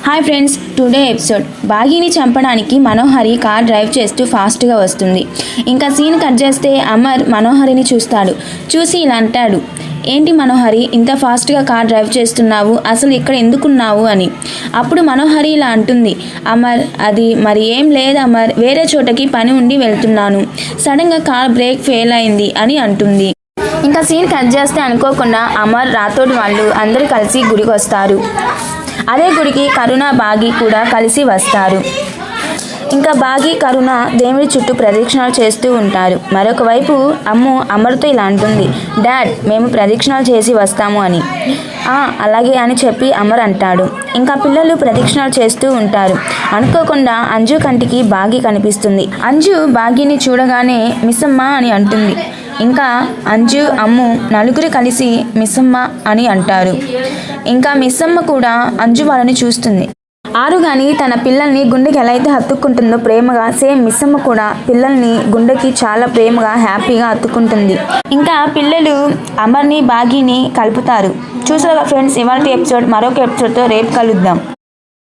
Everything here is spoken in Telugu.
హాయ్ ఫ్రెండ్స్, టుడే ఎపిసోడ్ బాగీని చంపడానికి మనోహరి కార్ డ్రైవ్ చేస్తూ ఫాస్ట్గా వస్తుంది. ఇంకా సీన్ కట్ చేస్తే అమర్ మనోహరిని చూస్తాడు. చూసి ఇలా అంటాడు, ఏంటి మనోహరి ఇంత ఫాస్ట్గా కార్ డ్రైవ్ చేస్తున్నావు, అసలు ఇక్కడ ఎందుకున్నావు అని. అప్పుడు మనోహరి ఇలా అంటుంది, అమర్ అది మరి ఏం లేదు అమర్, వేరే చోటకి పని ఉండి వెళ్తున్నాను, సడన్గా కార్ బ్రేక్ ఫెయిల్ అయింది అని అంటుంది. ఇంకా సీన్ కట్ చేస్తే అనుకోకుండా అమర్ రాథోడ్ వాళ్ళు అందరూ కలిసి గుడికి వస్తారు. అదే గుడికి కరుణ బాగి కూడా కలిసి వస్తారు. ఇంకా బాగి కరుణ దేవుడి చుట్టూ ప్రదక్షిణాలు చేస్తూ ఉంటారు. మరొక వైపు అమ్ము అమర్తో ఇలా అంటుంది, డాడ్ మేము ప్రదక్షిణాలు చేసి వస్తాము అని. అలాగే అని చెప్పి అమర్ అంటాడు. ఇంకా పిల్లలు ప్రదక్షిణాలు చేస్తూ ఉంటారు. అనుకోకుండా అంజు కంటికి బాగి కనిపిస్తుంది. అంజు బాగిని చూడగానే మిస్సమ్మ అని అంటుంది. ఇంకా అంజు అమ్ము నలుగురు కలిసి మిస్సమ్మ అని అంటారు. ఇంకా మిస్సమ్మ కూడా అంజు వాళ్ళని చూస్తుంది. ఆరుగాని తన పిల్లల్ని గుండెకి ఎలా అయితే హత్తుకుంటుందో ప్రేమగా, సేమ్ మిస్సమ్మ కూడా పిల్లల్ని గుండెకి చాలా ప్రేమగా హ్యాపీగా హత్తుకుంటుంది. ఇంకా పిల్లలు అమర్ని బాగిని కలుపుతారు. చూసారుగా ఫ్రెండ్స్, ఇవాళ ఎపిసోడ్. మరొక ఎపిసోడ్తో రేపు కలుద్దాం.